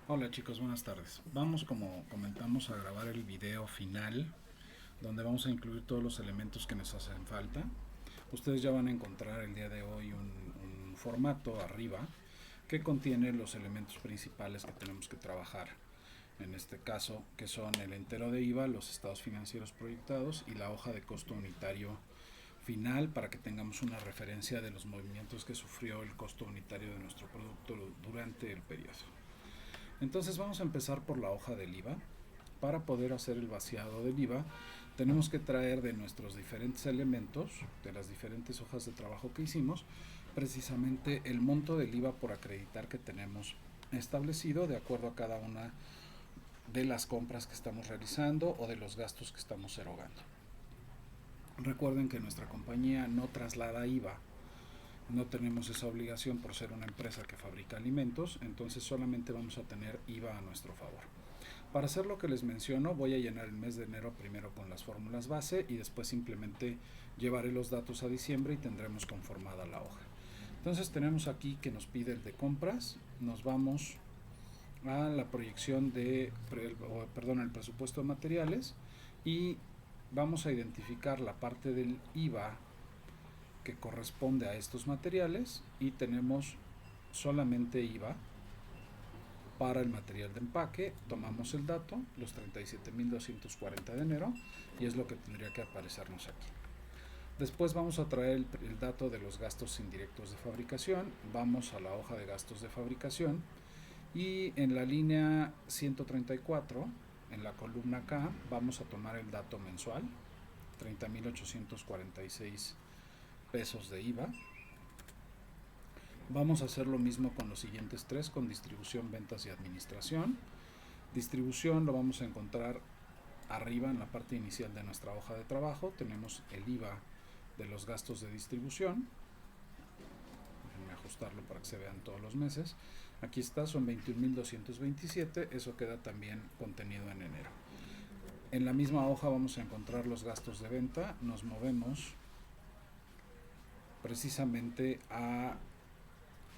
Hola chicos, buenas tardes. Vamos, como comentamos, a grabar el video final donde vamos a incluir todos los elementos que nos hacen falta. Ustedes ya van a encontrar el día de hoy un formato arriba que contiene los elementos principales que tenemos que trabajar. En este caso, que son el entero de IVA, los estados financieros proyectados y la hoja de costo unitario final para que tengamos una referencia de los movimientos que sufrió el costo unitario de nuestro producto durante el periodo. Entonces vamos a empezar por la hoja del IVA. Para poder hacer el vaciado del IVA, tenemos que traer de nuestros diferentes elementos, de las diferentes hojas de trabajo que hicimos, precisamente el monto del IVA por acreditar que tenemos establecido de acuerdo a cada una de las compras que estamos realizando o de los gastos que estamos erogando. Recuerden que nuestra compañía no traslada IVA, no tenemos esa obligación por ser una empresa que fabrica alimentos, entonces solamente vamos a tener IVA a nuestro favor. Para hacer lo que les menciono, voy a llenar el mes de enero primero con las fórmulas base y después simplemente llevaré los datos a diciembre y tendremos conformada la hoja. Entonces tenemos aquí que nos pide el de compras, nos vamos a la proyección el presupuesto de materiales y vamos a identificar la parte del IVA que corresponde a estos materiales y tenemos solamente IVA para el material de empaque. Tomamos el dato, los 37.240 de enero, y es lo que tendría que aparecernos aquí. Después vamos a traer el dato de los gastos indirectos de fabricación, vamos a la hoja de gastos de fabricación y en la línea 134, en la columna K, vamos a tomar el dato mensual, 30.846 pesos de IVA. Vamos a hacer lo mismo con los siguientes tres, con distribución, ventas y administración. Distribución lo vamos a encontrar arriba en la parte inicial de nuestra hoja de trabajo. Tenemos el IVA de los gastos de distribución. Déjenme ajustarlo para que se vean todos los meses. Aquí está, son 21.227. Eso queda también contenido en enero. En la misma hoja vamos a encontrar los gastos de venta. Nos movemos precisamente a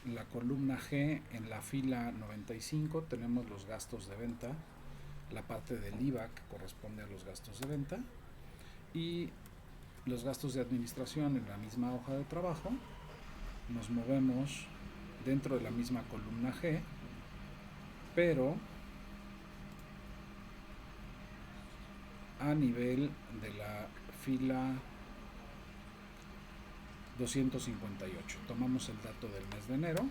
la columna G. En la fila 95 tenemos los gastos de venta, la parte del IVA que corresponde a los gastos de venta y los gastos de administración en la misma hoja de trabajo. Nos movemos dentro de la misma columna G, pero a nivel de la fila 258. Tomamos el dato del mes de enero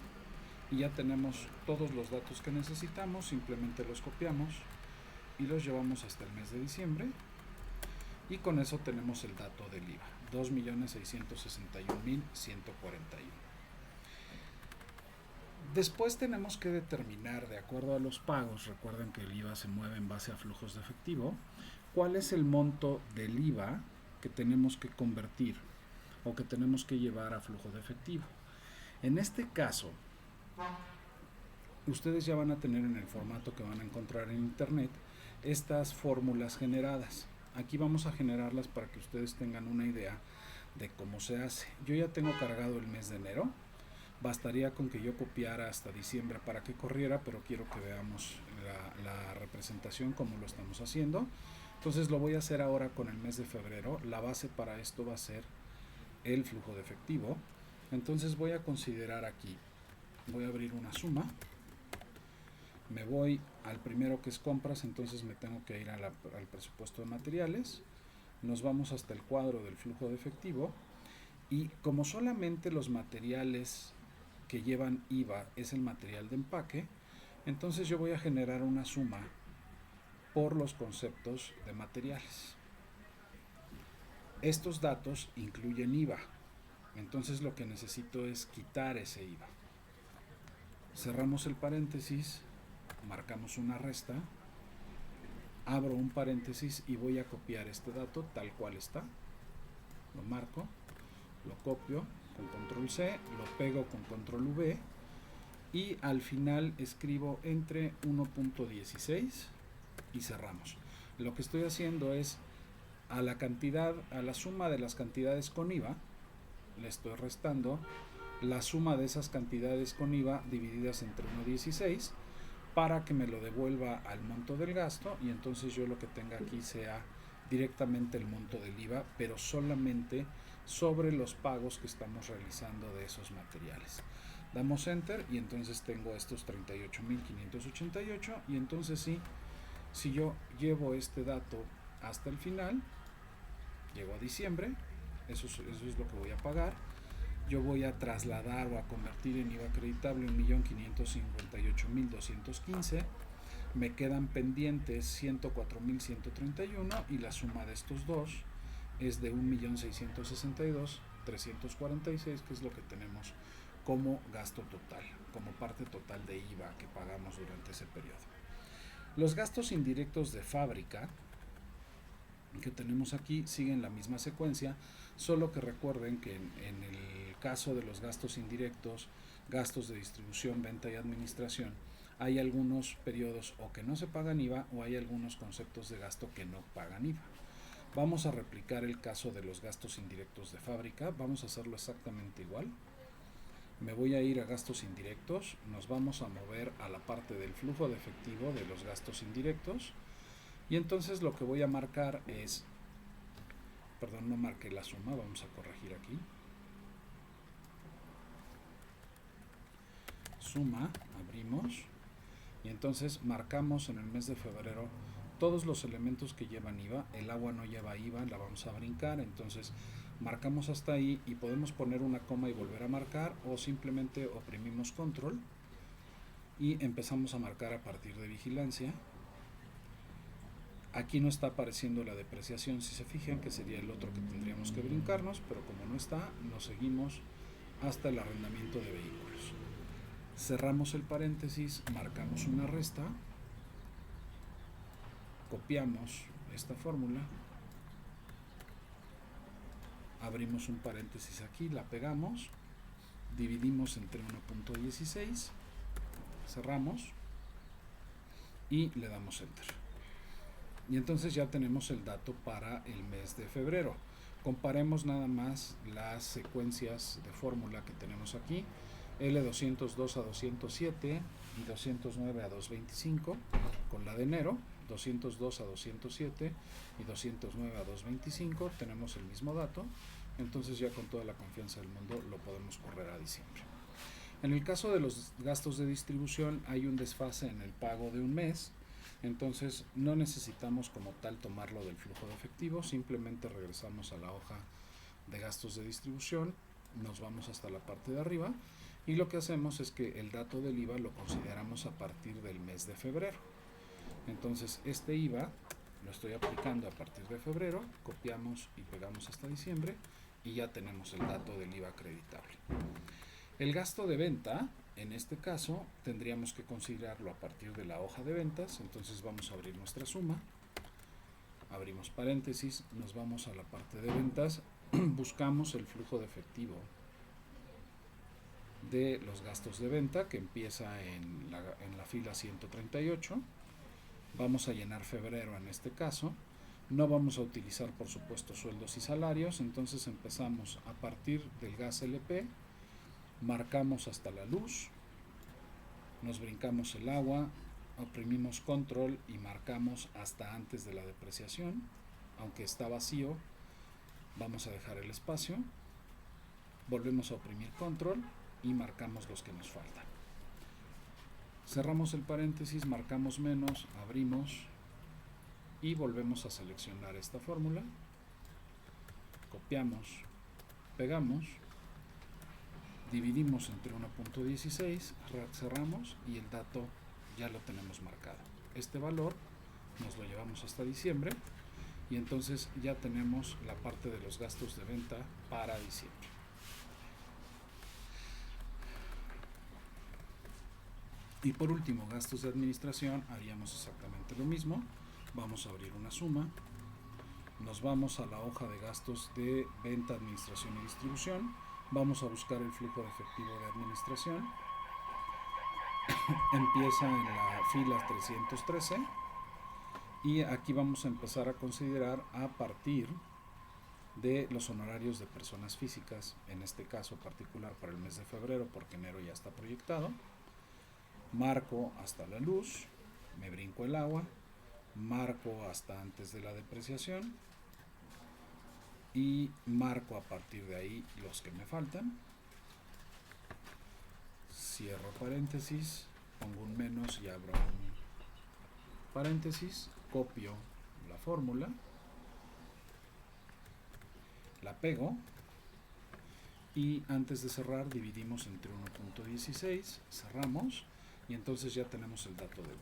y ya tenemos todos los datos que necesitamos, simplemente los copiamos y los llevamos hasta el mes de diciembre y con eso tenemos el dato del IVA, 2.661.141. Después tenemos que determinar, de acuerdo a los pagos, recuerden que el IVA se mueve en base a flujos de efectivo, cuál es el monto del IVA que tenemos que convertir o que tenemos que llevar a flujo de efectivo. En este caso, ustedes ya van a tener en el formato que van a encontrar en internet estas fórmulas generadas. Aquí vamos a generarlas para que ustedes tengan una idea de cómo se hace. Yo ya tengo cargado el mes de enero. Bastaría con que yo copiara hasta diciembre para que corriera, pero quiero que veamos la representación como lo estamos haciendo. Entonces lo voy a hacer ahora con el mes de febrero. La base para esto va a ser el flujo de efectivo. Entonces voy a considerar aquí, voy a abrir una suma, me voy al primero que es compras, entonces me tengo que ir al presupuesto de materiales, nos vamos hasta el cuadro del flujo de efectivo y como solamente los materiales que llevan IVA es el material de empaque, entonces yo voy a generar una suma por los conceptos de materiales. Estos datos incluyen IVA, entonces lo que necesito es quitar ese IVA. Cerramos el paréntesis, marcamos una resta, abro un paréntesis y voy a copiar este dato tal cual está. Lo marco, lo copio con control C, lo pego con control V y al final escribo entre 1.16 y cerramos. Lo que estoy haciendo es a la cantidad, a la suma de las cantidades con IVA, le estoy restando la suma de esas cantidades con IVA divididas entre 1.16 para que me lo devuelva al monto del gasto, y entonces yo lo que tenga aquí sea directamente el monto del IVA, pero solamente sobre los pagos que estamos realizando de esos materiales. Damos enter y entonces tengo estos 38.588, y entonces sí, si yo llevo este dato hasta el final, llego a diciembre, eso es lo que voy a pagar. Yo voy a trasladar o a convertir en IVA acreditable 1.558.215. Me quedan pendientes 104.131, y la suma de estos dos es de 1.662.346, que es lo que tenemos como gasto total, como parte total de IVA que pagamos durante ese periodo. Los gastos indirectos de fábrica que tenemos aquí siguen la misma secuencia, solo que recuerden que en el caso de los gastos indirectos, gastos de distribución, venta y administración, hay algunos periodos o que no se pagan IVA, o hay algunos conceptos de gasto que no pagan IVA. Vamos a replicar el caso de los gastos indirectos de fábrica. Vamos a hacerlo exactamente igual. Me voy a ir a gastos indirectos, nos vamos a mover a la parte del flujo de efectivo de los gastos indirectos, y entonces lo que voy a marcar es, perdón, no marqué la suma, vamos a corregir aquí. Suma, abrimos, y entonces marcamos en el mes de febrero todos los elementos que llevan IVA. El agua no lleva IVA, la vamos a brincar, entonces marcamos hasta ahí y podemos poner una coma y volver a marcar, o simplemente oprimimos control y empezamos a marcar a partir de vigilancia. Aquí no está apareciendo la depreciación, si se fijan, que sería el otro que tendríamos que brincarnos, pero como no está, nos seguimos hasta el arrendamiento de vehículos. Cerramos el paréntesis, marcamos una resta, copiamos esta fórmula, abrimos un paréntesis aquí, la pegamos, dividimos entre 1.16, cerramos y le damos enter. Y entonces ya tenemos el dato para el mes de febrero. Comparemos nada más las secuencias de fórmula que tenemos aquí: L202 a 207 y 209 a 225 con la de enero, 202 a 207 y 209 a 225, tenemos el mismo dato, entonces ya con toda la confianza del mundo lo podemos correr a diciembre. En el caso de los gastos de distribución hay un desfase en el pago de un mes, entonces no necesitamos como tal tomarlo del flujo de efectivo, simplemente regresamos a la hoja de gastos de distribución, nos vamos hasta la parte de arriba y lo que hacemos es que el dato del IVA lo consideramos a partir del mes de febrero. Entonces este IVA lo estoy aplicando a partir de febrero, copiamos y pegamos hasta diciembre y ya tenemos el dato del IVA acreditable. El gasto de venta, en este caso, tendríamos que considerarlo a partir de la hoja de ventas, entonces vamos a abrir nuestra suma, abrimos paréntesis, nos vamos a la parte de ventas, buscamos el flujo de efectivo de los gastos de venta que empieza en la fila 138, vamos a llenar febrero en este caso, no vamos a utilizar por supuesto sueldos y salarios, entonces empezamos a partir del gas LP, marcamos hasta la luz, nos brincamos el agua, oprimimos control y marcamos hasta antes de la depreciación, aunque está vacío, vamos a dejar el espacio, volvemos a oprimir control y marcamos los que nos faltan. Cerramos el paréntesis, marcamos menos, abrimos y volvemos a seleccionar esta fórmula, copiamos, pegamos, dividimos entre 1.16, cerramos y el dato ya lo tenemos marcado. Este valor nos lo llevamos hasta diciembre y entonces ya tenemos la parte de los gastos de venta para diciembre. Y por último, gastos de administración, haríamos exactamente lo mismo. Vamos a abrir una suma, nos vamos a la hoja de gastos de venta, administración y distribución, vamos a buscar el flujo de efectivo de administración, empieza en la fila 313 y aquí vamos a empezar a considerar a partir de los honorarios de personas físicas, en este caso particular para el mes de febrero porque enero ya está proyectado. marco hasta la luz, me brinco el agua, marco hasta antes de la depreciación y marco a partir de ahí los que me faltan, cierro paréntesis, pongo un menos y abro un paréntesis, copio la fórmula, la pego y antes de cerrar dividimos entre 1.16, cerramos y entonces ya tenemos el dato de IVA.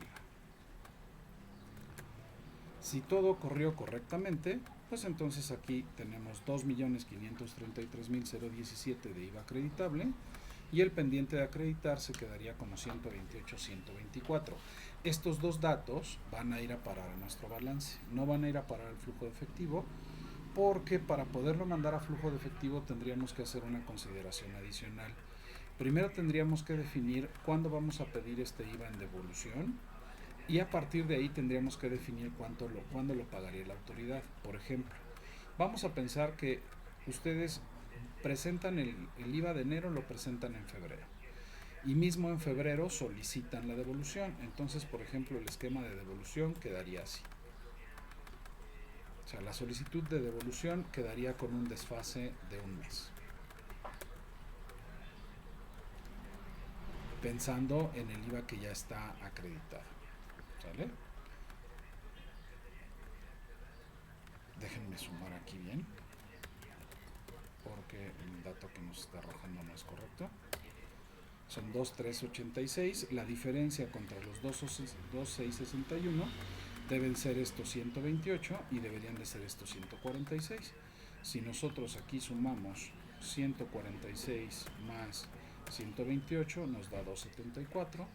Si todo corrió correctamente, pues entonces aquí tenemos 2.533.017 de IVA acreditable y el pendiente de acreditar se quedaría como 128.124. Estos dos datos van a ir a parar a nuestro balance, no van a ir a parar al flujo de efectivo, porque para poderlo mandar a flujo de efectivo tendríamos que hacer una consideración adicional. Primero tendríamos que definir cuándo vamos a pedir este IVA en devolución y a partir de ahí tendríamos que definir cuándo lo pagaría la autoridad. Por ejemplo, vamos a pensar que ustedes presentan el IVA de enero, lo presentan en febrero y mismo en febrero solicitan la devolución. Entonces, por ejemplo, el esquema de devolución quedaría así. O sea, la solicitud de devolución quedaría con un desfase de un mes, pensando en el IVA que ya está acreditado. ¿Sale? Déjenme sumar aquí bien, porque el dato que nos está arrojando no es correcto. Son 2.386, la diferencia contra los 2.661 deben ser estos 128 y deberían de ser estos 146. Si nosotros aquí sumamos 146 más 128 nos da 274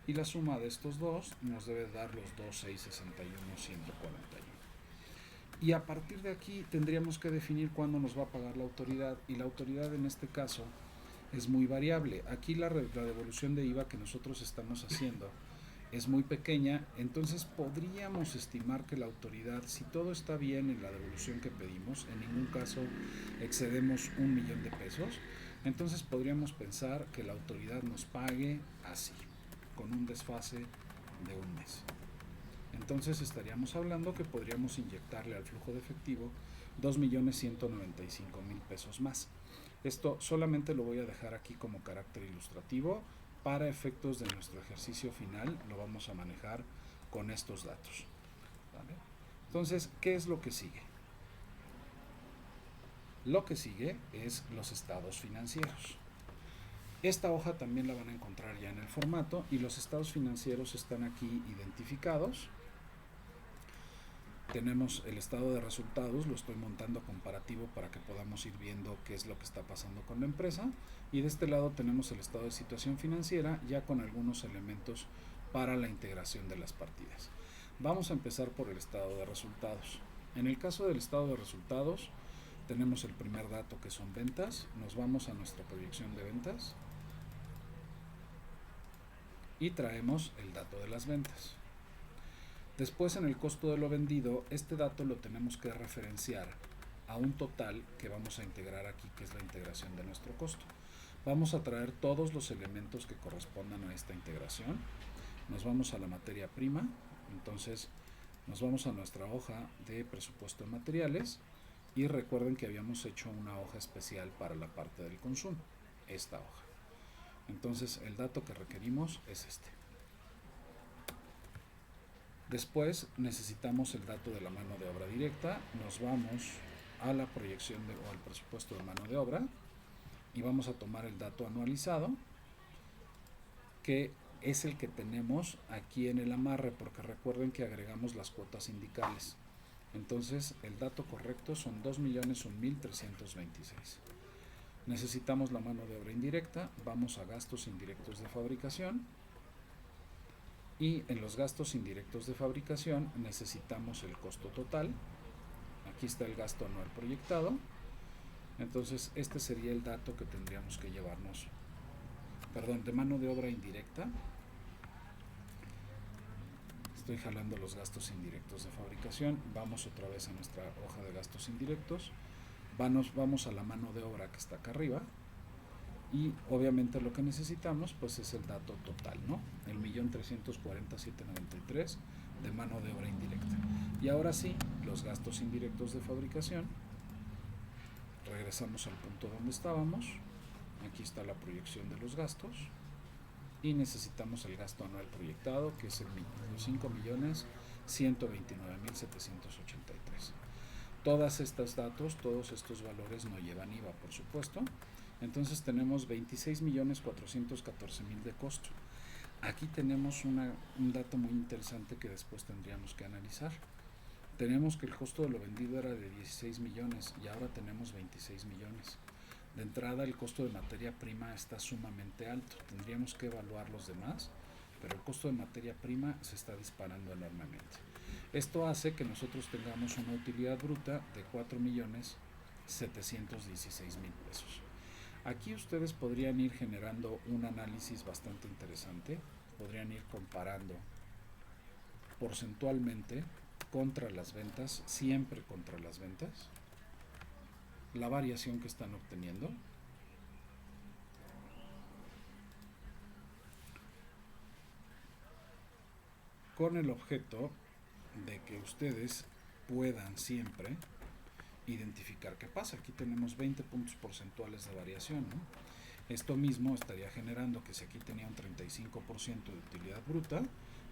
y la suma de estos dos nos debe dar los 2.661, 141. Y a partir de aquí tendríamos que definir cuándo nos va a pagar la autoridad, y la autoridad en este caso es muy variable. Aquí la devolución de IVA que nosotros estamos haciendo es muy pequeña, entonces podríamos estimar que la autoridad, si todo está bien en la devolución que pedimos, en ningún caso excedemos 1.000.000 de pesos, entonces podríamos pensar que la autoridad nos pague así, con un desfase de un mes. Entonces estaríamos hablando que podríamos inyectarle al flujo de efectivo 2.195.000 pesos más. Esto solamente lo voy a dejar aquí como carácter ilustrativo. Para efectos de nuestro ejercicio final lo vamos a manejar con estos datos. ¿Vale? Entonces, ¿qué es lo que sigue? Lo que sigue es los estados financieros. Esta hoja también la van a encontrar ya en el formato y los estados financieros están aquí identificados. Tenemos el estado de resultados, lo estoy montando comparativo para que podamos ir viendo qué es lo que está pasando con la empresa. Y de este lado tenemos el estado de situación financiera, ya con algunos elementos para la integración de las partidas. Vamos a empezar por el estado de resultados. En el caso del estado de resultados, tenemos el primer dato que son ventas. Nos vamos a nuestra proyección de ventas y traemos el dato de las ventas. Después, en el costo de lo vendido, este dato lo tenemos que referenciar a un total que vamos a integrar aquí, que es la integración de nuestro costo. Vamos a traer todos los elementos que correspondan a esta integración. Nos vamos a la materia prima, entonces nos vamos a nuestra hoja de presupuesto de materiales y recuerden que habíamos hecho una hoja especial para la parte del consumo, esta hoja. Entonces el dato que requerimos es este. Después necesitamos el dato de la mano de obra directa. Nos vamos a la proyección o al presupuesto de mano de obra y vamos a tomar el dato anualizado, que es el que tenemos aquí en el amarre, porque recuerden que agregamos las cuotas sindicales. Entonces el dato correcto son 2.001.326. Necesitamos la mano de obra indirecta. Vamos a gastos indirectos de fabricación. Y en los gastos indirectos de fabricación necesitamos el costo total. Aquí está el gasto anual proyectado. Entonces este sería el dato que tendríamos que llevarnos, de mano de obra indirecta. Estoy jalando los gastos indirectos de fabricación. Vamos otra vez a nuestra hoja de gastos indirectos. Vamos a la mano de obra que está acá arriba. y obviamente lo que necesitamos pues es el dato total, ¿no? El 1.347.93 de mano de obra indirecta. Y ahora sí, los gastos indirectos de fabricación. Regresamos al punto donde estábamos. Aquí está la proyección de los gastos y necesitamos el gasto anual proyectado, que es el 5.129.783. Todos estos datos, todos estos valores no llevan IVA, por supuesto. Entonces tenemos 26.414.000 de costo. Aquí tenemos un dato muy interesante que después tendríamos que analizar. Tenemos que el costo de lo vendido era de 16 millones y ahora tenemos 26 millones. De entrada, el costo de materia prima está sumamente alto. Tendríamos que evaluar los demás, pero el costo de materia prima se está disparando enormemente. Esto hace que nosotros tengamos una utilidad bruta de 4.716.000 pesos. Aquí ustedes podrían ir generando un análisis bastante interesante. Podrían ir comparando porcentualmente contra las ventas, siempre contra las ventas, la variación que están obteniendo. Con el objeto de que ustedes puedan siempre identificar qué pasa. Aquí tenemos 20 puntos porcentuales de variación, ¿no? Esto mismo estaría generando que si aquí tenía un 35% de utilidad bruta,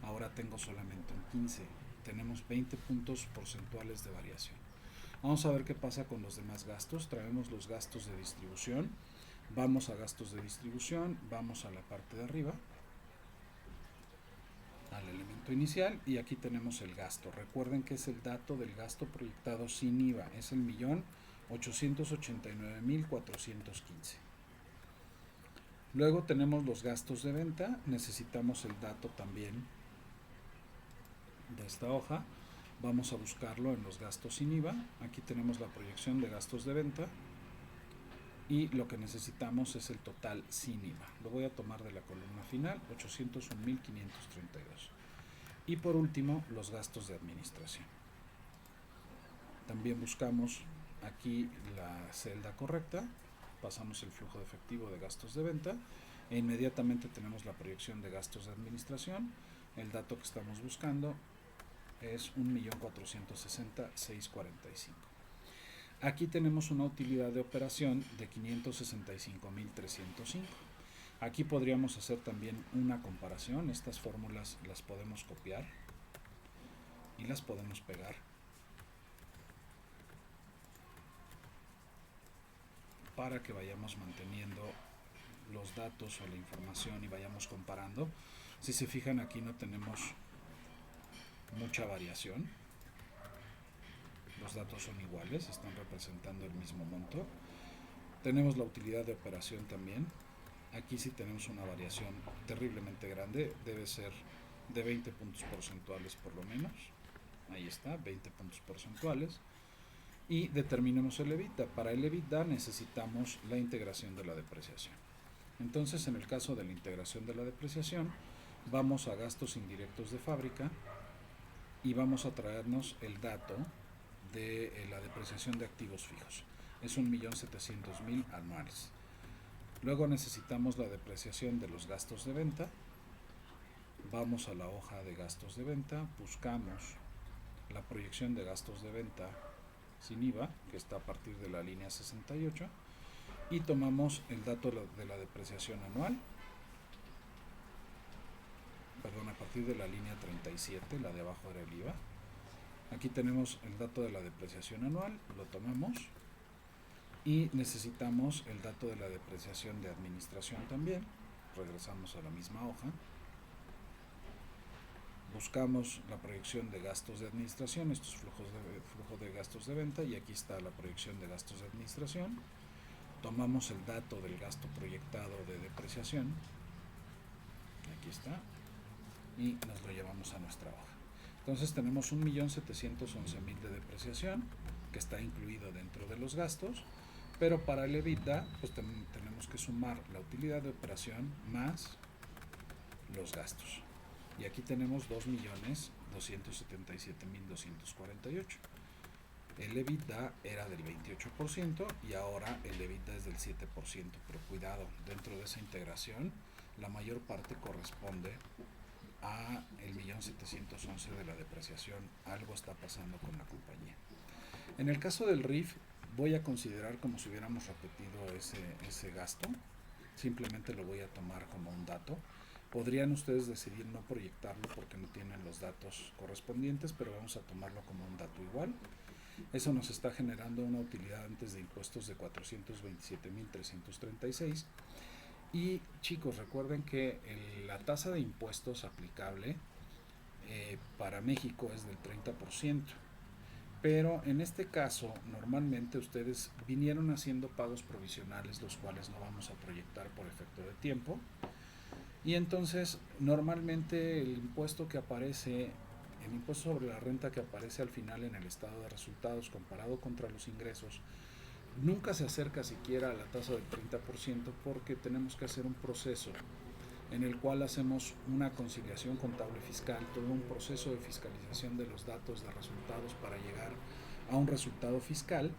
ahora tengo solamente un 15%. Tenemos 20 puntos porcentuales de variación. Vamos a ver qué pasa con los demás gastos. Traemos los gastos de distribución. Vamos a gastos de distribución, vamos a la parte de arriba, al elemento inicial, y aquí tenemos el gasto. Recuerden que es el dato del gasto proyectado sin IVA, es el 1.889.415. Luego tenemos los gastos de venta, necesitamos el dato también de esta hoja. Vamos a buscarlo en los gastos sin IVA. Aquí tenemos la proyección de gastos de venta y lo que necesitamos es el total sin IVA. Lo voy a tomar de la columna final, 801.532. Y por último, los gastos de administración. También buscamos aquí la celda correcta, pasamos el flujo de efectivo de gastos de venta e inmediatamente tenemos la proyección de gastos de administración. El dato que estamos buscando es 1.460.645. Aquí tenemos una utilidad de operación de 565.305. Aquí podríamos hacer también una comparación. Estas fórmulas las podemos copiar y las podemos pegar para que vayamos manteniendo los datos o la información y vayamos comparando. Si se fijan, aquí no tenemos mucha variación. Los datos son iguales, están representando el mismo monto. Tenemos la utilidad de operación también. Aquí sí tenemos una variación terriblemente grande, debe ser de 20 puntos porcentuales por lo menos. Ahí está, 20 puntos porcentuales. Y determinemos el EBITDA. Para el EBITDA necesitamos la integración de la depreciación. Entonces, en el caso de la integración de la depreciación, vamos a gastos indirectos de fábrica y vamos a traernos el dato de la depreciación de activos fijos. Es 1.700.000 anuales. Luego necesitamos la depreciación de los gastos de venta. Vamos a la hoja de gastos de venta, buscamos la proyección de gastos de venta sin IVA, que está a partir de la línea 68, y tomamos el dato de la depreciación anual, a partir de la línea 37, la de abajo era el IVA. Aquí tenemos el dato de la depreciación anual, lo tomamos y necesitamos el dato de la depreciación de administración también. Regresamos a la misma hoja, buscamos la proyección de gastos de administración, estos flujo de gastos de venta, y aquí está la proyección de gastos de administración. Tomamos el dato del gasto proyectado de depreciación, aquí está, y nos lo llevamos a nuestra hoja. Entonces tenemos 1.711.000 de depreciación, que está incluido dentro de los gastos, pero para el EBITDA pues tenemos que sumar la utilidad de operación más los gastos. Y aquí tenemos 2.277.248. el EBITDA era del 28% y ahora el EBITDA es del 7%, pero cuidado, dentro de esa integración la mayor parte corresponde a el 1.711.000 de la depreciación. Algo está pasando con la compañía. En el caso del RIF voy a considerar como si hubiéramos repetido ese gasto, simplemente lo voy a tomar como un dato. Podrían ustedes decidir no proyectarlo porque no tienen los datos correspondientes, pero vamos a tomarlo como un dato igual. Eso nos está generando una utilidad antes de impuestos de 427.336. Y chicos, recuerden que la tasa de impuestos aplicable para México es del 30%. Pero en este caso, normalmente ustedes vinieron haciendo pagos provisionales, los cuales no vamos a proyectar por efecto de tiempo. Y entonces, normalmente el impuesto que aparece, el impuesto sobre la renta que aparece al final en el estado de resultados comparado contra los ingresos, nunca se acerca siquiera a la tasa del 30% porque tenemos que hacer un proceso en el cual hacemos una conciliación contable fiscal, todo un proceso de fiscalización de los datos de resultados para llegar a un resultado fiscal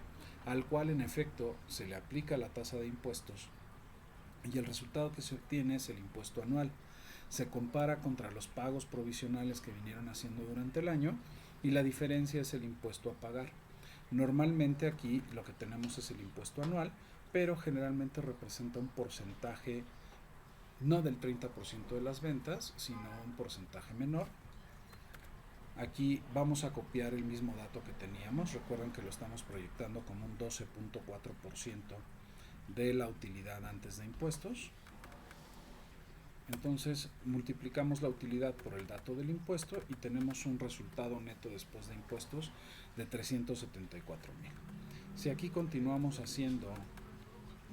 al cual en efecto se le aplica la tasa de impuestos y el resultado que se obtiene es el impuesto anual. Se compara contra los pagos provisionales que vinieron haciendo durante el año y la diferencia es el impuesto a pagar. Normalmente aquí lo que tenemos es el impuesto anual, pero generalmente representa un porcentaje no del 30% de las ventas, sino un porcentaje menor. Aquí vamos a copiar el mismo dato que teníamos. Recuerden que lo estamos proyectando como un 12.4% de la utilidad antes de impuestos. Entonces multiplicamos la utilidad por el dato del impuesto y tenemos un resultado neto después de impuestos de 374,000. Si aquí continuamos haciendo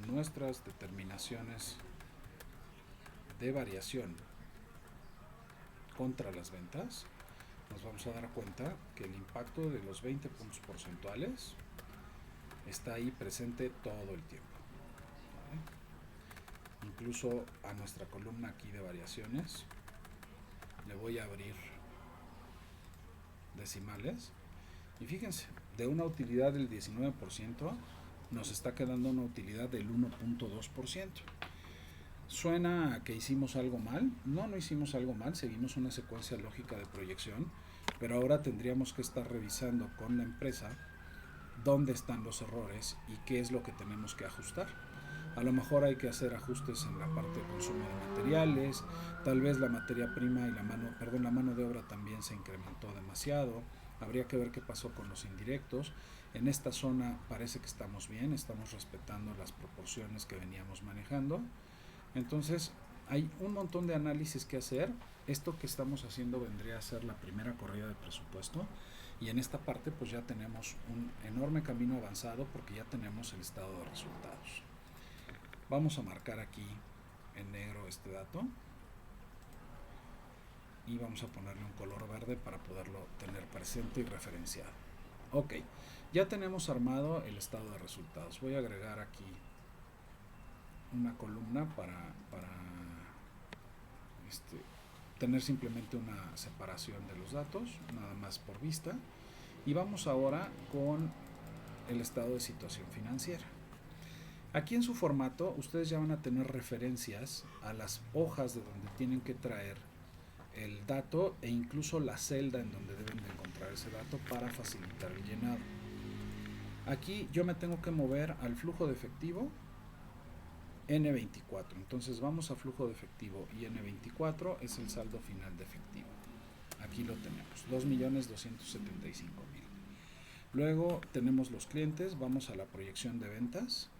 nuestras determinaciones de variación contra las ventas, nos vamos a dar cuenta que el impacto de los 20 puntos porcentuales está ahí presente todo el tiempo. ¿Vale? Incluso a nuestra columna aquí de variaciones le voy a abrir decimales y fíjense, de una utilidad del 19% nos está quedando una utilidad del 1.2%. ¿Suena a que hicimos algo mal? No, no hicimos algo mal, seguimos una secuencia lógica de proyección, pero ahora tendríamos que estar revisando con la empresa dónde están los errores y qué es lo que tenemos que ajustar. A lo mejor hay que hacer ajustes en la parte de consumo de materiales, tal vez la materia prima y la mano de obra también se incrementó demasiado. Habría que ver qué pasó con los indirectos. En esta zona parece que estamos bien, estamos respetando las proporciones que veníamos manejando. Entonces, hay un montón de análisis que hacer. Esto que estamos haciendo vendría a ser la primera corrida de presupuesto y en esta parte pues ya tenemos un enorme camino avanzado porque ya tenemos el estado de resultados. Vamos a marcar aquí en negro este dato y vamos a ponerle un color verde para poderlo tener presente y referenciado. Ok, ya tenemos armado el estado de resultados. Voy a agregar aquí una columna para tener simplemente una separación de los datos, nada más por vista. Y vamos ahora con el estado de situación financiera. Aquí en su formato ustedes ya van a tener referencias a las hojas de donde tienen que traer el dato e incluso la celda en donde deben de encontrar ese dato para facilitar el llenado. Aquí yo me tengo que mover al flujo de efectivo N24, entonces vamos a flujo de efectivo y N24 es el saldo final de efectivo. Aquí lo tenemos, 2.275.000. Luego tenemos los clientes, vamos a la proyección de ventas.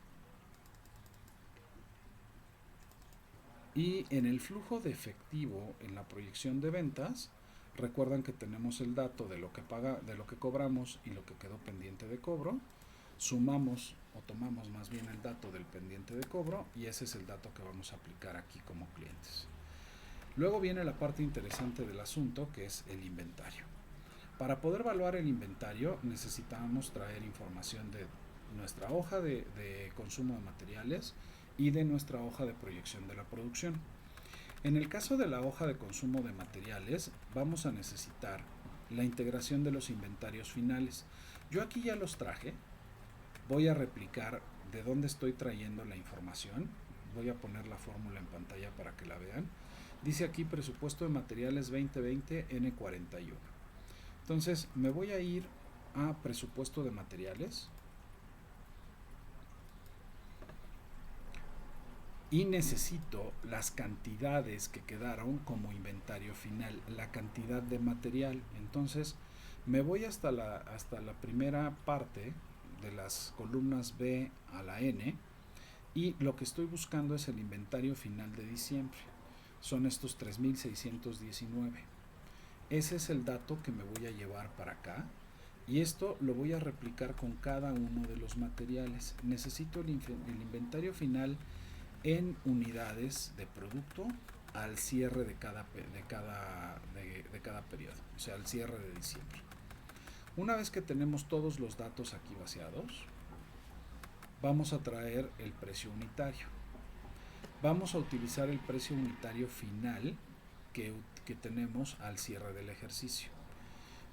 Y en el flujo de efectivo, en la proyección de ventas, recuerdan que tenemos el dato de lo que cobramos y lo que quedó pendiente de cobro. Sumamos o tomamos más bien el dato del pendiente de cobro y ese es el dato que vamos a aplicar aquí como clientes. Luego viene la parte interesante del asunto, que es el inventario. Para poder evaluar el inventario necesitamos traer información de nuestra hoja de consumo de materiales y de nuestra hoja de proyección de la producción. En el caso de la hoja de consumo de materiales, vamos a necesitar la integración de los inventarios finales. Yo aquí ya los traje, voy a replicar de dónde estoy trayendo la información, voy a poner la fórmula en pantalla para que la vean. Dice aquí presupuesto de materiales 2020 N41. Entonces me voy a ir a presupuesto de materiales y necesito las cantidades que quedaron como inventario final, la cantidad de material. Entonces me voy hasta la primera parte de las columnas B a la N y lo que estoy buscando es el inventario final de diciembre. Son estos 3,619. Ese es el dato que me voy a llevar para acá y esto lo voy a replicar con cada uno de los materiales. Necesito el inventario final en unidades de producto al cierre de cada periodo, o sea, al cierre de diciembre. Una vez que tenemos todos los datos aquí vaciados, vamos a traer el precio unitario. Vamos a utilizar el precio unitario final que tenemos al cierre del ejercicio.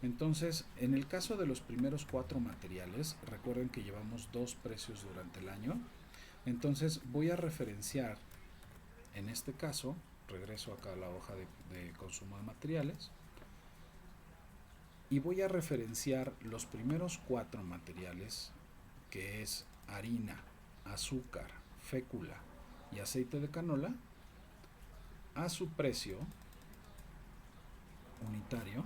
Entonces, en el caso de los primeros 4 materiales, recuerden que llevamos 2 precios durante el año. Entonces voy a referenciar, en este caso, regreso acá a la hoja de consumo de materiales, y voy a referenciar los primeros 4 materiales, que es harina, azúcar, fécula y aceite de canola, a su precio unitario,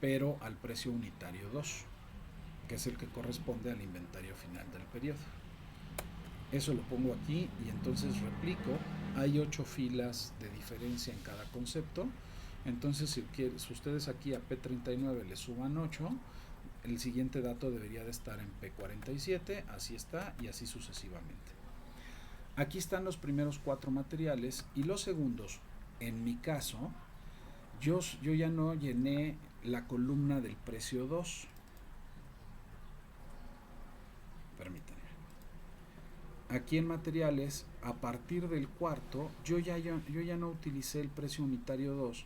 pero al precio unitario 2, que es el que corresponde al inventario final del periodo. Eso lo pongo aquí y entonces replico. Hay 8 filas de diferencia en cada concepto. Entonces si ustedes aquí a P39 le suban 8, el siguiente dato debería de estar en P47, así está y así sucesivamente. Aquí están los primeros 4 materiales y los segundos. En mi caso, yo ya no llené la columna del precio 2. Permítanme. Aquí en materiales, a partir del cuarto, yo ya no utilicé el precio unitario 2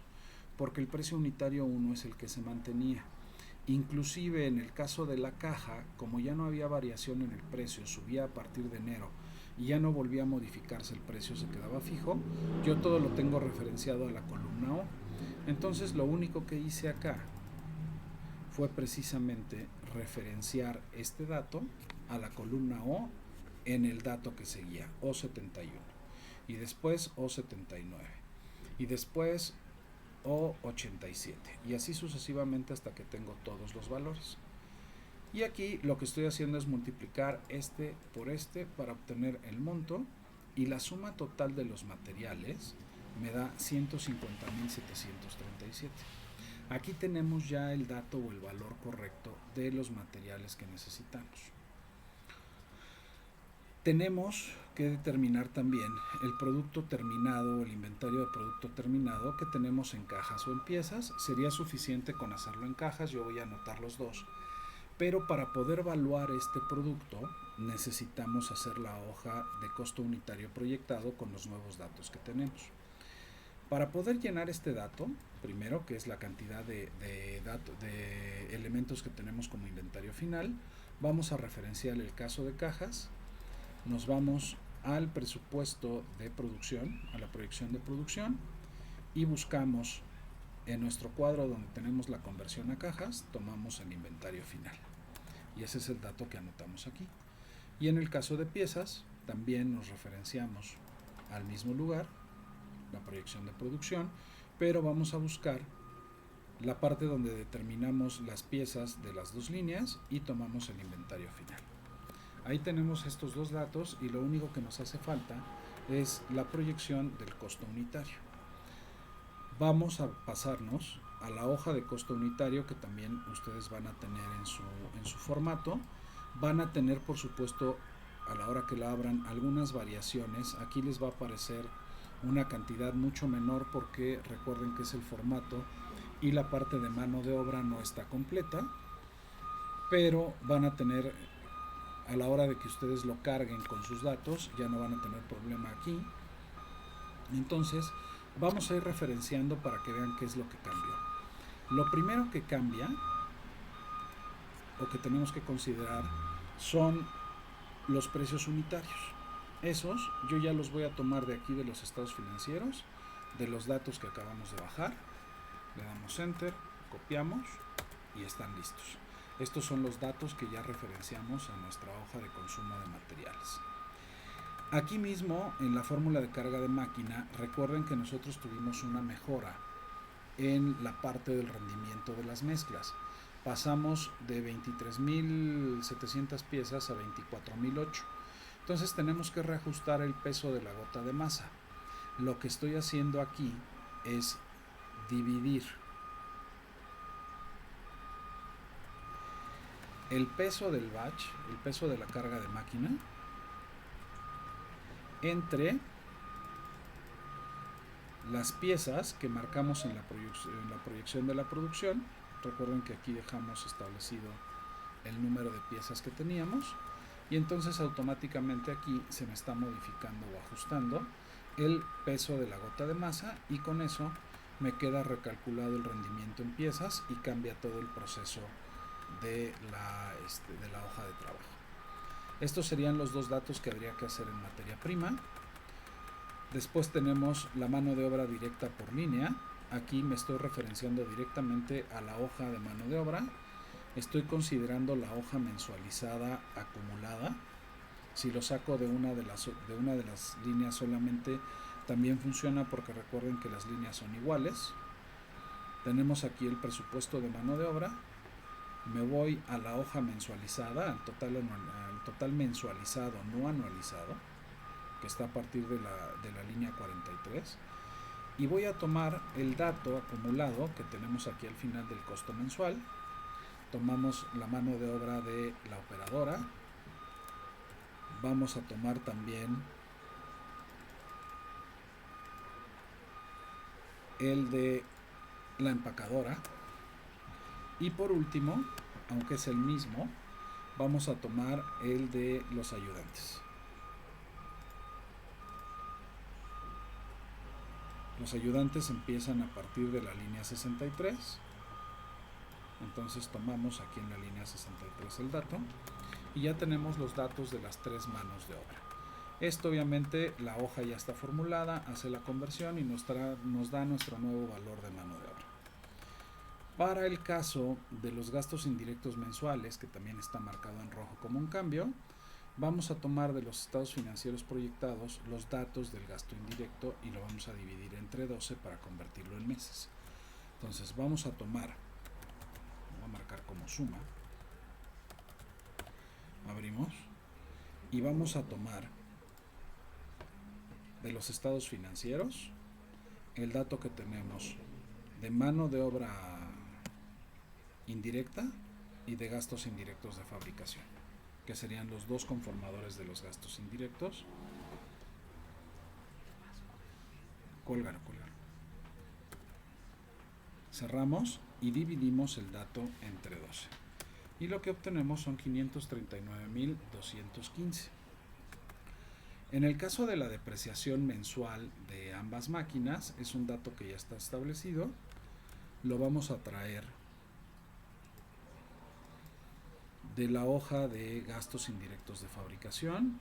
porque el precio unitario 1 es el que se mantenía. Inclusive en el caso de la caja, como ya no había variación en el precio, subía a partir de enero y ya no volvía a modificarse el precio, se quedaba fijo, yo todo lo tengo referenciado a la columna O. Entonces lo único que hice acá fue precisamente referenciar este dato a la columna O en el dato que seguía, O71, y después O79, y después O87, y así sucesivamente hasta que tengo todos los valores. Y aquí lo que estoy haciendo es multiplicar este por este para obtener el monto, y la suma total de los materiales me da 150,737. Aquí tenemos ya el dato o el valor correcto de los materiales que necesitamos. Tenemos que determinar también el producto terminado, el inventario de producto terminado que tenemos en cajas o en piezas. Sería suficiente con hacerlo en cajas, yo voy a anotar los dos. Pero para poder evaluar este producto necesitamos hacer la hoja de costo unitario proyectado con los nuevos datos que tenemos. Para poder llenar este dato, primero, que es la cantidad de elementos que tenemos como inventario final, vamos a referenciar el caso de cajas. Nos vamos al presupuesto de producción, a la proyección de producción, y buscamos en nuestro cuadro donde tenemos la conversión a cajas, tomamos el inventario final. Y ese es el dato que anotamos aquí. Y en el caso de piezas, también nos referenciamos al mismo lugar, la proyección de producción, pero vamos a buscar la parte donde determinamos las piezas de las dos líneas y tomamos el inventario final. Ahí tenemos estos dos datos y lo único que nos hace falta es la proyección del costo unitario. Vamos a pasarnos a la hoja de costo unitario que también ustedes van a tener en su formato. Van a tener, por supuesto, a la hora que la abran, algunas variaciones. Aquí les va a aparecer una cantidad mucho menor porque recuerden que es el formato y la parte de mano de obra no está completa, pero van a tener, a la hora de que ustedes lo carguen con sus datos, ya no van a tener problema aquí. Entonces vamos a ir referenciando para que vean qué es lo que cambió. Lo primero que cambia o que tenemos que considerar son los precios unitarios. Esos yo ya los voy a tomar de aquí de los estados financieros, de los datos que acabamos de bajar. Le damos enter, copiamos y están listos. Estos son los datos que ya referenciamos a nuestra hoja de consumo de materiales. Aquí mismo en la fórmula de carga de máquina, recuerden que nosotros tuvimos una mejora en la parte del rendimiento de las mezclas. Pasamos de 23.700 piezas a 24.008. Entonces tenemos que reajustar el peso de la gota de masa. Lo que estoy haciendo aquí es dividir el peso del batch, el peso de la carga de máquina, entre las piezas que marcamos en la proyección de la producción. Recuerden que aquí dejamos establecido el número de piezas que teníamos y entonces automáticamente aquí se me está modificando o ajustando el peso de la gota de masa y con eso me queda recalculado el rendimiento en piezas y cambia todo el proceso de la hoja de trabajo. Estos serían los dos datos que habría que hacer en materia prima. Después tenemos la mano de obra directa por línea. Aquí me estoy referenciando directamente a la hoja de mano de obra. Estoy considerando la hoja mensualizada acumulada. Si lo saco de una de las líneas solamente, también funciona porque recuerden que las líneas son iguales. Tenemos aquí el presupuesto de mano de obra. Me voy a la hoja mensualizada, al total mensualizado, no anualizado, que está a partir de la línea 43, y voy a tomar el dato acumulado que tenemos aquí al final del costo mensual. Tomamos la mano de obra de la operadora, vamos a tomar también el de la empacadora y por último, aunque es el mismo, vamos a tomar el de los ayudantes. Los ayudantes empiezan a partir de la línea 63. Entonces tomamos aquí en la línea 63 el dato y ya tenemos los datos de las tres manos de obra. Esto obviamente la hoja ya está formulada, hace la conversión y nos da nuestro nuevo valor de mano de obra. Para el caso de los gastos indirectos mensuales, que también está marcado en rojo como un cambio, vamos a tomar de los estados financieros proyectados los datos del gasto indirecto y lo vamos a dividir entre 12 para convertirlo en meses. Entonces vamos a tomar, voy a marcar como suma, abrimos y vamos a tomar de los estados financieros el dato que tenemos de mano de obra indirecta y de gastos indirectos de fabricación, que serían los dos conformadores de los gastos indirectos. Colgar. Cerramos y dividimos el dato entre 12. Y lo que obtenemos son 539.215. En el caso de la depreciación mensual de ambas máquinas, es un dato que ya está establecido. Lo vamos a traer de la hoja de gastos indirectos de fabricación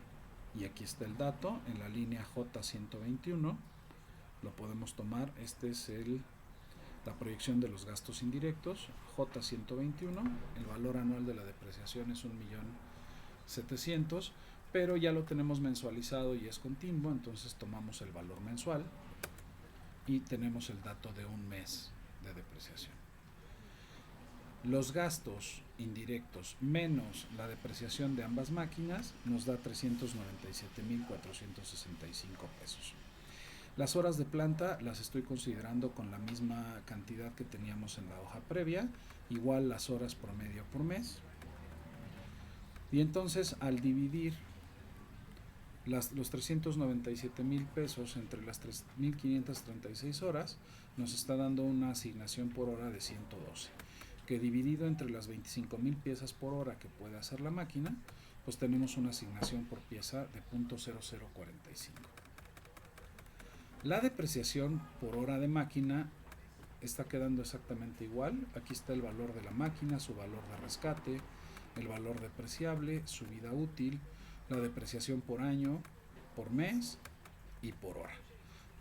y aquí está el dato en la línea J121. Lo podemos tomar, este es la proyección de los gastos indirectos J121. El valor anual de la depreciación es 1.700.000, pero ya lo tenemos mensualizado y es continuo, entonces tomamos el valor mensual y tenemos el dato de un mes de depreciación. Los gastos indirectos menos la depreciación de ambas máquinas nos da 397.465 pesos. Las horas de planta las estoy considerando con la misma cantidad que teníamos en la hoja previa, igual las horas promedio por mes. Y entonces al dividir los 397.000 pesos entre las 3.536 horas, nos está dando una asignación por hora de 112, que dividido entre las 25.000 piezas por hora que puede hacer la máquina, pues tenemos una asignación por pieza de 0.0045. La depreciación por hora de máquina está quedando exactamente igual. Aquí está el valor de la máquina, su valor de rescate, el valor depreciable, su vida útil, la depreciación por año, por mes y por hora.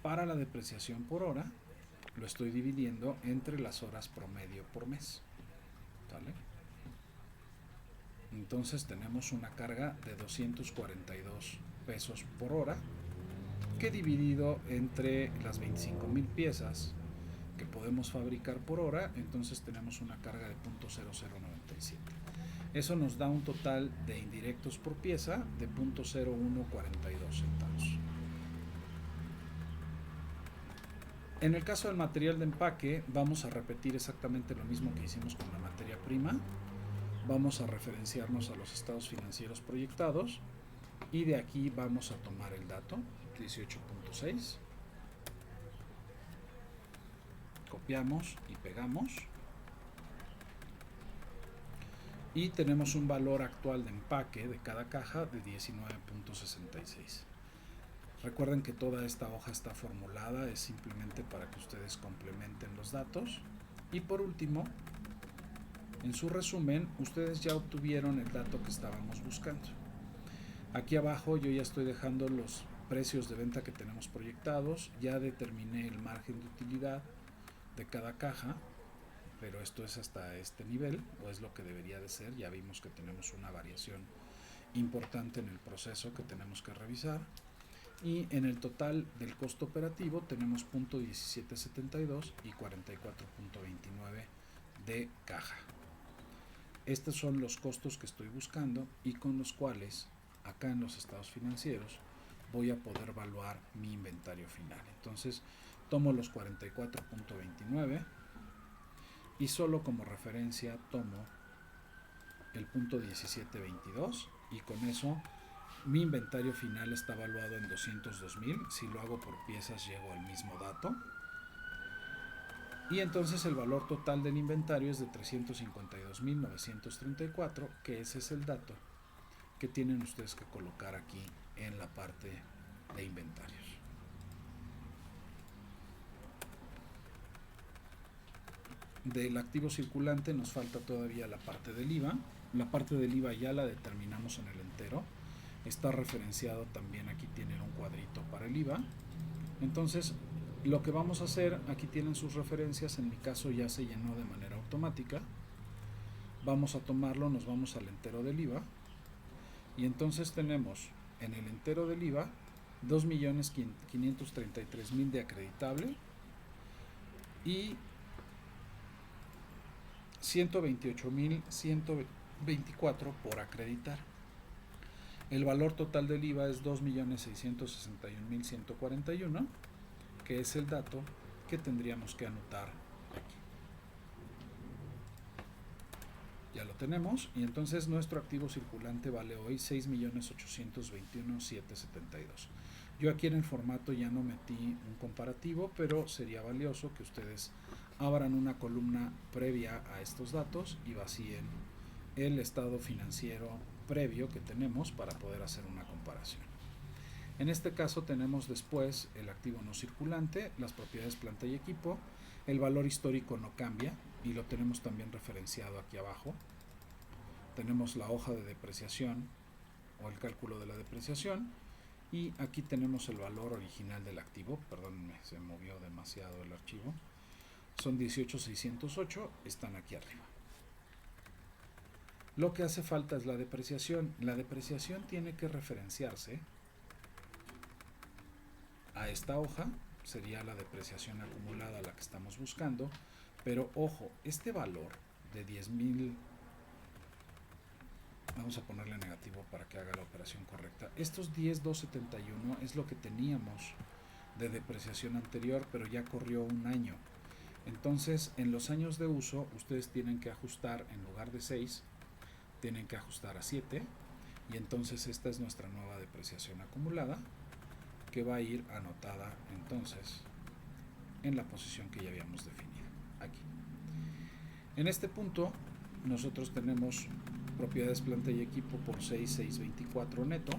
Para la depreciación por hora lo estoy dividiendo entre las horas promedio por mes. ¿Vale? Entonces tenemos una carga de 242 pesos por hora, que dividido entre las 25,000 piezas que podemos fabricar por hora, entonces tenemos una carga de 0.0097. Eso nos da un total de indirectos por pieza de 0.0142 centavos. En el caso del material de empaque, vamos a repetir exactamente lo mismo que hicimos con la materia prima. Vamos a referenciarnos a los estados financieros proyectados y de aquí vamos a tomar el dato 18.6, copiamos y pegamos y tenemos un valor actual de empaque de cada caja de 19.66. Recuerden que toda esta hoja está formulada, es simplemente para que ustedes complementen los datos. Y por último, en su resumen, ustedes ya obtuvieron el dato que estábamos buscando. Aquí abajo yo ya estoy dejando los precios de venta que tenemos proyectados, ya determiné el margen de utilidad de cada caja, pero esto es hasta este nivel, o es lo que debería de ser. Ya vimos que tenemos una variación importante en el proceso que tenemos que revisar. Y en el total del costo operativo tenemos .1772 y 44.29 de caja. Estos son los costos que estoy buscando y con los cuales acá en los estados financieros voy a poder evaluar mi inventario final. Entonces tomo los 44.29 y solo como referencia tomo el .1722 y con eso mi inventario final está evaluado en 202,000. Si lo hago por piezas llego al mismo dato. Y entonces el valor total del inventario es de 352,934, que ese es el dato que tienen ustedes que colocar aquí en la parte de inventarios. Del activo circulante nos falta todavía la parte del IVA. La parte del IVA ya la determinamos en el entero. Está referenciado también, aquí tienen un cuadrito para el IVA. Entonces lo que vamos a hacer, aquí tienen sus referencias, en mi caso ya se llenó de manera automática. Vamos a tomarlo, nos vamos al entero del IVA y entonces tenemos en el entero del IVA 2,533,000 de acreditable y 128,124 por acreditar. El valor total del IVA es 2,661,141, que es el dato que tendríamos que anotar aquí. Ya lo tenemos y entonces nuestro activo circulante vale hoy 6,821,772. Yo aquí en el formato ya no metí un comparativo, pero sería valioso que ustedes abran una columna previa a estos datos y vacíen el estado financiero previo que tenemos para poder hacer una comparación. En este caso tenemos después el activo no circulante, las propiedades planta y equipo. El valor histórico no cambia y lo tenemos también referenciado aquí abajo. Tenemos la hoja de depreciación o el cálculo de la depreciación y aquí tenemos el valor original del activo. Perdónenme, se movió demasiado el archivo. Son 18,608, están aquí arriba. Lo que hace falta es la depreciación. La depreciación tiene que referenciarse a esta hoja, sería la depreciación acumulada la que estamos buscando, pero ojo, este valor de 10,000, vamos a ponerle negativo para que haga la operación correcta. Estos 10,271 es lo que teníamos de depreciación anterior, pero ya corrió un año. Entonces, en los años de uso, ustedes tienen que ajustar, en lugar de 6, tienen que ajustar a 7, y entonces esta es nuestra nueva depreciación acumulada, que va a ir anotada entonces en la posición que ya habíamos definido aquí. En este punto nosotros tenemos propiedades planta y equipo por 6,624 neto.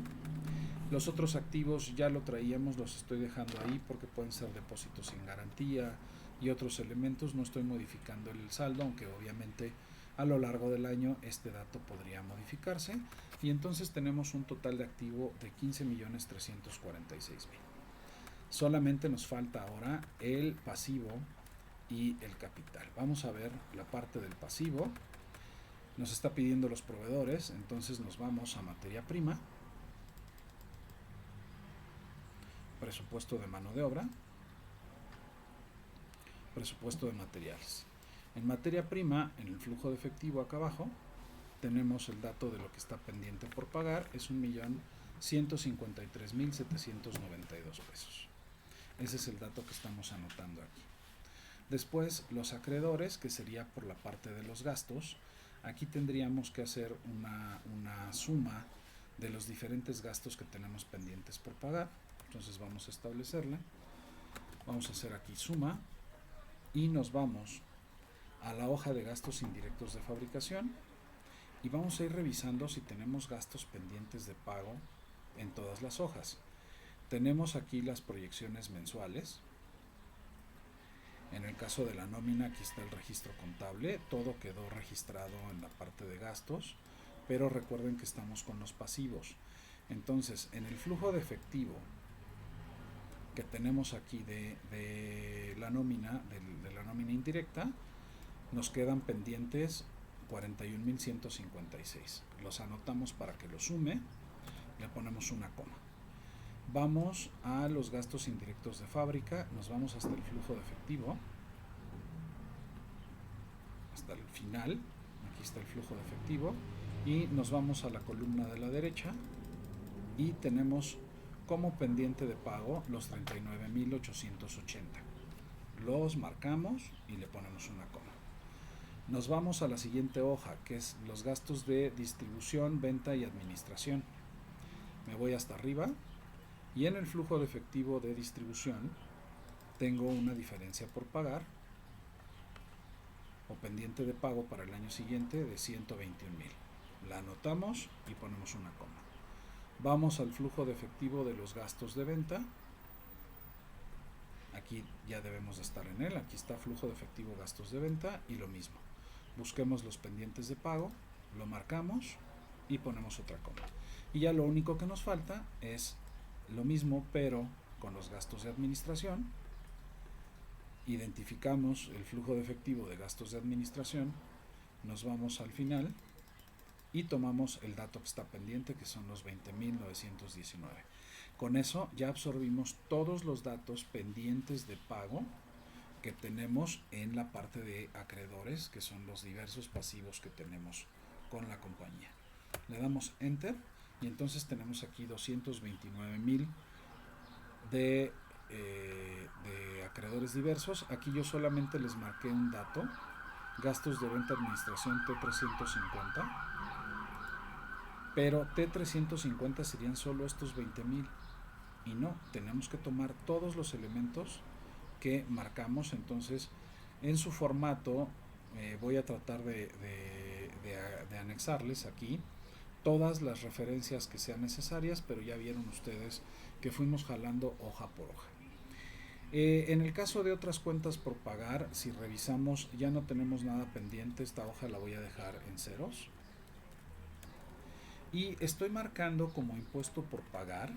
Los otros activos ya lo traíamos, los estoy dejando ahí porque pueden ser depósitos sin garantía, y otros elementos. No estoy modificando el saldo, aunque obviamente a lo largo del año este dato podría modificarse, y entonces tenemos un total de activo de 15.346.000. Solamente nos falta ahora el pasivo y el capital. Vamos a ver la parte del pasivo. Nos está pidiendo los proveedores, entonces nos vamos a materia prima, presupuesto de mano de obra, presupuesto de materiales. En materia prima, en el flujo de efectivo acá abajo, tenemos el dato de lo que está pendiente por pagar, es 1.153.792 pesos. Ese es el dato que estamos anotando aquí. Después, los acreedores, que sería por la parte de los gastos. Aquí tendríamos que hacer una suma de los diferentes gastos que tenemos pendientes por pagar. Entonces vamos a establecerla. Vamos a hacer aquí suma y nos vamos a la hoja de gastos indirectos de fabricación y vamos a ir revisando si tenemos gastos pendientes de pago en todas las hojas. Tenemos aquí las proyecciones mensuales. En el caso de la nómina, aquí está el registro contable, todo quedó registrado en la parte de gastos, pero recuerden que estamos con los pasivos. Entonces, en el flujo de efectivo que tenemos aquí de la nómina, de la nómina indirecta, nos quedan pendientes 41.156. Los anotamos para que lo sume, le ponemos una coma. Vamos a los gastos indirectos de fábrica, nos vamos hasta el flujo de efectivo, hasta el final, aquí está el flujo de efectivo, y nos vamos a la columna de la derecha y tenemos como pendiente de pago los 39.880. Los marcamos y le ponemos una coma. Nos vamos a la siguiente hoja, que es los gastos de distribución, venta y administración. Me voy hasta arriba. Y en el flujo de efectivo de distribución tengo una diferencia por pagar o pendiente de pago para el año siguiente de 121,000. La anotamos y ponemos una coma. Vamos al flujo de efectivo de los gastos de venta. Aquí ya debemos de estar en él. Aquí está flujo de efectivo gastos de venta y lo mismo. Busquemos los pendientes de pago, lo marcamos y ponemos otra coma. Y ya lo único que nos falta es lo mismo, pero con los gastos de administración. Identificamos el flujo de efectivo de gastos de administración, nos vamos al final y tomamos el dato que está pendiente, que son los 20.919. Con eso ya absorbimos todos los datos pendientes de pago que tenemos en la parte de acreedores, que son los diversos pasivos que tenemos con la compañía. Le damos Enter y entonces tenemos aquí 229,000 de acreedores diversos. Aquí yo solamente les marqué un dato, gastos de venta administración T350, pero T350 serían solo estos 20,000 y no, tenemos que tomar todos los elementos que marcamos. Entonces en su formato voy a tratar de anexarles aquí todas las referencias que sean necesarias, pero ya vieron ustedes que fuimos jalando hoja por hoja. En el caso de otras cuentas por pagar, si revisamos ya no tenemos nada pendiente, esta hoja la voy a dejar en ceros y estoy marcando como impuesto por pagar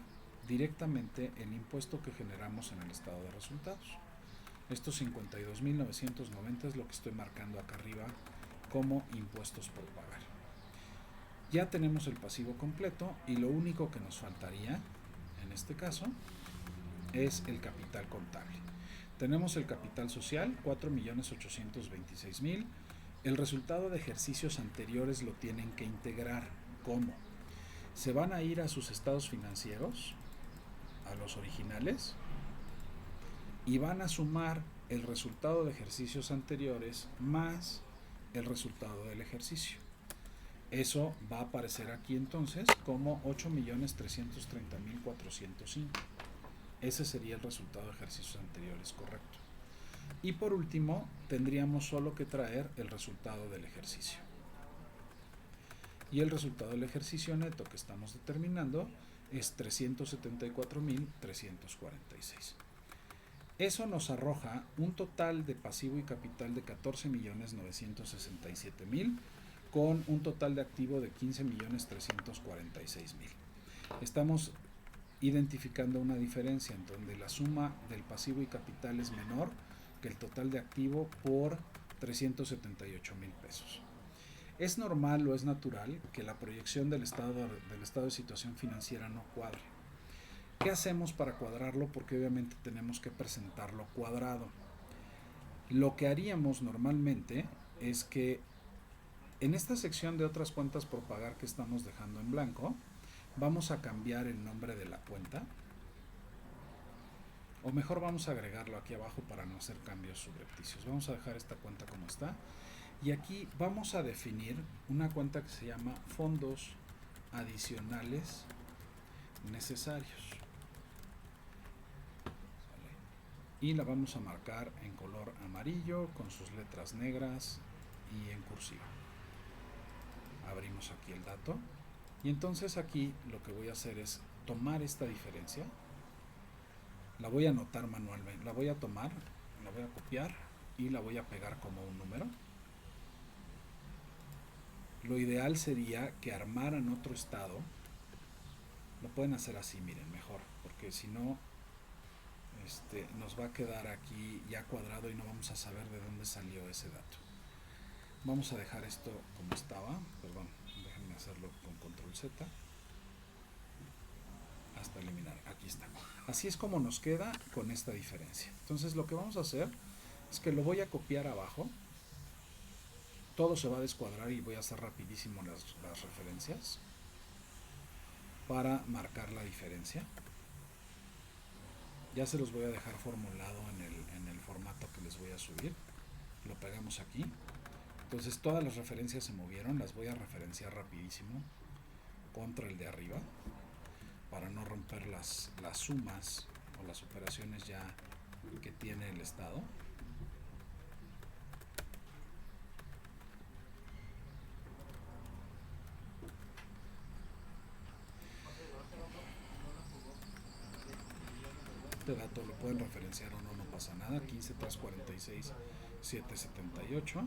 directamente el impuesto que generamos en el estado de resultados. Estos 52.990 es lo que estoy marcando acá arriba como impuestos por pagar. Ya tenemos el pasivo completo y lo único que nos faltaría en este caso es el capital contable. Tenemos el capital social, 4.826.000. El resultado de ejercicios anteriores lo tienen que integrar. ¿Cómo? Se van a ir a sus estados financieros, a los originales, y van a sumar el resultado de ejercicios anteriores más el resultado del ejercicio. Eso va a aparecer aquí entonces como 8.330.405. Ese sería el resultado de ejercicios anteriores, correcto. Y por último, tendríamos solo que traer el resultado del ejercicio. Y el resultado del ejercicio neto que estamos determinando es 374.346. Eso nos arroja un total de pasivo y capital de 14.967.000 con un total de activo de 15.346.000. Estamos identificando una diferencia en donde la suma del pasivo y capital es menor que el total de activo por 378.000 pesos. Es normal o es natural que la proyección del estado de situación financiera no cuadre. ¿Qué hacemos para cuadrarlo? Porque obviamente tenemos que presentarlo cuadrado. Lo que haríamos normalmente es que en esta sección de otras cuentas por pagar que estamos dejando en blanco, vamos a cambiar el nombre de la cuenta, o mejor vamos a agregarlo aquí abajo para no hacer cambios subrepticios. Vamos a dejar esta cuenta como está y aquí vamos a definir una cuenta que se llama fondos adicionales necesarios. Y la vamos a marcar en color amarillo con sus letras negras y en cursiva. Abrimos aquí el dato y entonces aquí lo que voy a hacer es tomar esta diferencia, la voy a anotar manualmente, la voy a tomar, la voy a copiar y la voy a pegar como un número. Lo ideal sería que armaran otro estado. Lo pueden hacer así, miren, mejor, porque si no nos va a quedar aquí ya cuadrado y no vamos a saber de dónde salió ese dato. Vamos a dejar esto como estaba, perdón, déjenme hacerlo con control Z hasta eliminar, aquí está. Así es como nos queda con esta diferencia. Entonces lo que vamos a hacer es que lo voy a copiar abajo, todo se va a descuadrar y voy a hacer rapidísimo las referencias para marcar la diferencia. Ya se los voy a dejar formulado en el formato que les voy a subir. Lo pegamos aquí. Entonces todas las referencias se movieron, las voy a referenciar rapidísimo contra el de arriba para no romper las sumas o las operaciones ya que tiene el estado. Este dato lo pueden referenciar o no, no pasa nada. 15,346, 778.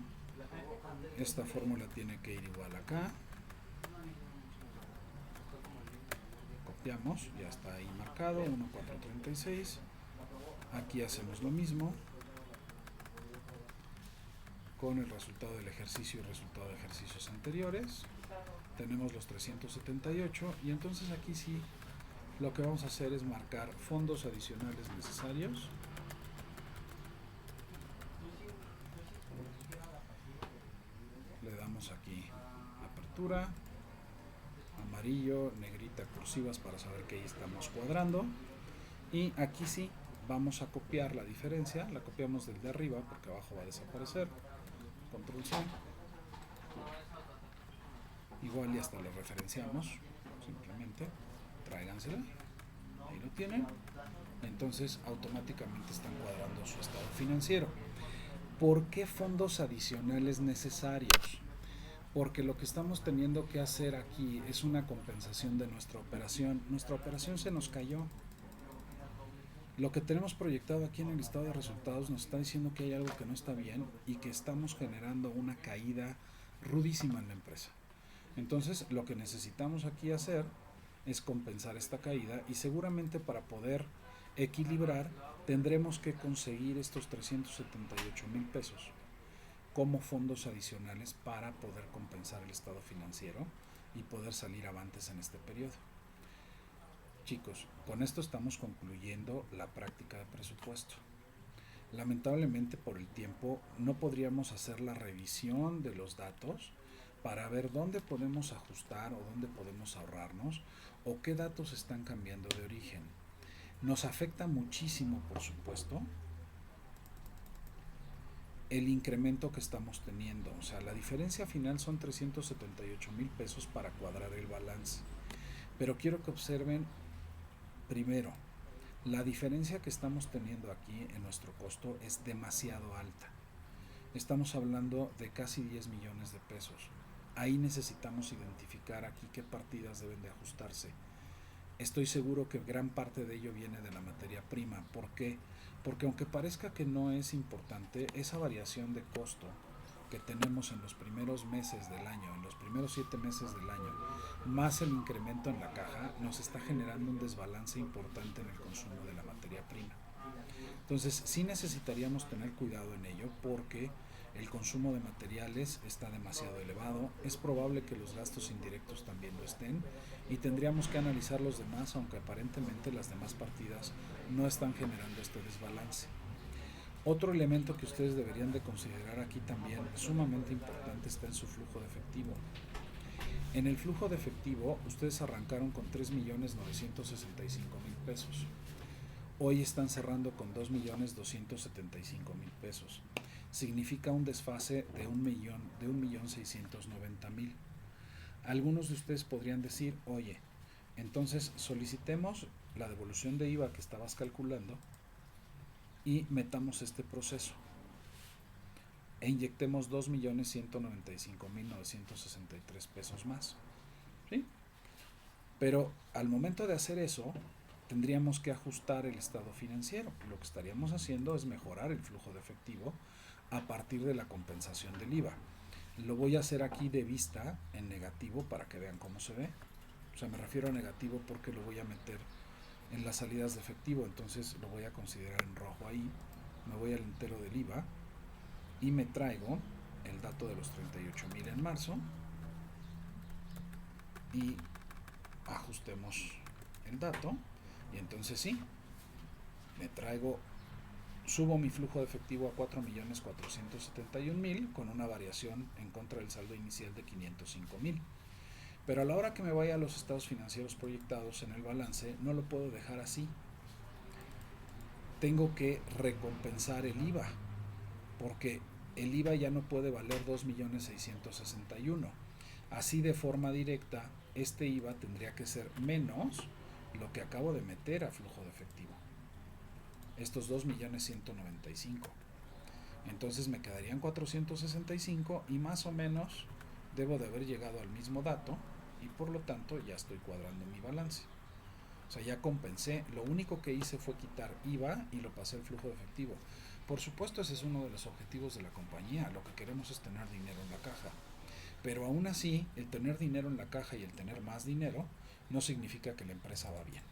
Esta fórmula tiene que ir igual acá. Copiamos, ya está ahí marcado, 1,436. Aquí hacemos lo mismo con el resultado del ejercicio y el resultado de ejercicios anteriores. Tenemos los 378 y entonces aquí sí lo que vamos a hacer es marcar fondos adicionales necesarios. Le damos aquí apertura, amarillo, negrita, cursivas para saber que ahí estamos cuadrando. Y aquí sí vamos a copiar la diferencia, la copiamos del de arriba porque abajo va a desaparecer. Control C. Igual y hasta lo referenciamos, simplemente tráigansela, ahí lo tienen. Entonces automáticamente están cuadrando su estado financiero. ¿Por qué fondos adicionales necesarios? Porque lo que estamos teniendo que hacer aquí es una compensación de nuestra operación. Nuestra operación se nos cayó. Lo que tenemos proyectado aquí en el listado de resultados nos está diciendo que hay algo que no está bien y que estamos generando una caída rudísima en la empresa. Entonces lo que necesitamos aquí hacer es compensar esta caída y seguramente para poder equilibrar tendremos que conseguir estos 378,000 pesos como fondos adicionales para poder compensar el estado financiero y poder salir avantes en este periodo. Chicos, con esto estamos concluyendo la práctica de presupuesto. Lamentablemente por el tiempo no podríamos hacer la revisión de los datos para ver dónde podemos ajustar o dónde podemos ahorrarnos o qué datos están cambiando de origen. Nos afecta muchísimo, por supuesto, el incremento que estamos teniendo. O sea, la diferencia final son 378,000 pesos para cuadrar el balance. Pero quiero que observen primero, la diferencia que estamos teniendo aquí en nuestro costo es demasiado alta. Estamos hablando de casi 10 millones de pesos. Ahí necesitamos identificar aquí qué partidas deben de ajustarse. Estoy seguro que gran parte de ello viene de la materia prima. ¿Por qué? porque aunque parezca que no es importante, esa variación de costo que tenemos en los primeros meses del año, en los primeros 7 meses del año, más el incremento en la caja, nos está generando un desbalance importante en el consumo de la materia prima. Entonces, sí necesitaríamos tener cuidado en ello porque el consumo de materiales está demasiado elevado, es probable que los gastos indirectos también lo estén y tendríamos que analizar los demás, aunque aparentemente las demás partidas no están generando este desbalance. Otro elemento que ustedes deberían de considerar aquí también sumamente importante está en su flujo de efectivo. En el flujo de efectivo ustedes arrancaron con 3.965.000 pesos. Hoy están cerrando con 2.275.000 pesos. Significa un desfase de 1.690.000. Algunos de ustedes podrían decir, oye, entonces solicitemos la devolución de IVA que estabas calculando y metamos este proceso e inyectemos 2.195.963 pesos más. ¿Sí? Pero al momento de hacer eso, tendríamos que ajustar el estado financiero. Lo que estaríamos haciendo es mejorar el flujo de efectivo a partir de la compensación del IVA. Lo voy a hacer aquí de vista en negativo para que vean cómo se ve. O sea, me refiero a negativo porque lo voy a meter en las salidas de efectivo, entonces lo voy a considerar en rojo ahí. Me voy al entero del IVA y me traigo el dato de los 38.000 en marzo y ajustemos el dato y entonces sí, me traigo, subo mi flujo de efectivo a 4.471.000 con una variación en contra del saldo inicial de 505.000. Pero a la hora que me vaya a los estados financieros proyectados en el balance, no lo puedo dejar así. Tengo que recompensar el IVA, porque el IVA ya no puede valer 2.661.000. Así de forma directa, este IVA tendría que ser menos lo que acabo de meter a flujo de efectivo. Estos 2.195.000. Entonces me quedarían 465 y más o menos debo de haber llegado al mismo dato y por lo tanto ya estoy cuadrando mi balance. O sea, ya compensé. Lo único que hice fue quitar IVA y lo pasé al flujo de efectivo. Por supuesto, ese es uno de los objetivos de la compañía. Lo que queremos es tener dinero en la caja. Pero aún así, el tener dinero en la caja y el tener más dinero no significa que la empresa va bien.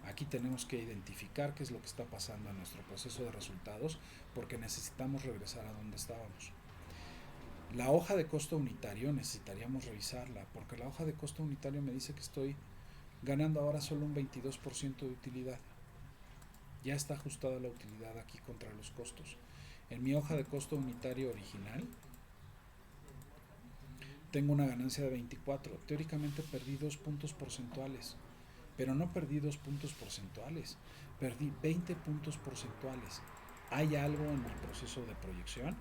Aquí tenemos que identificar qué es lo que está pasando en nuestro proceso de resultados porque necesitamos regresar a donde estábamos. La hoja de costo unitario necesitaríamos revisarla porque la hoja de costo unitario me dice que estoy ganando ahora solo un 22% de utilidad. Ya está ajustada la utilidad aquí contra los costos. En mi hoja de costo unitario original tengo una ganancia de 24. Teóricamente perdí 2 puntos porcentuales, pero no perdí 2 puntos porcentuales, perdí 20 puntos porcentuales. Hay algo en el proceso de proyección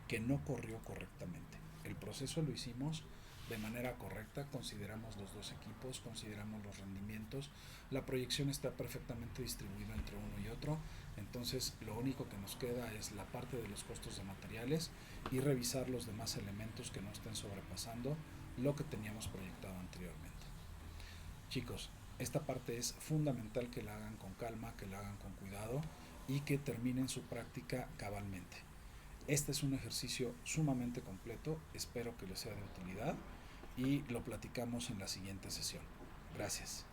que no corrió correctamente. El proceso lo hicimos de manera correcta, consideramos los dos equipos, consideramos los rendimientos, la proyección está perfectamente distribuida entre uno y otro, entonces lo único que nos queda es la parte de los costos de materiales y revisar los demás elementos que no estén sobrepasando lo que teníamos proyectado anteriormente. Chicos, esta parte es fundamental que la hagan con calma, que la hagan con cuidado y que terminen su práctica cabalmente. Este es un ejercicio sumamente completo, espero que les sea de utilidad y lo platicamos en la siguiente sesión. Gracias.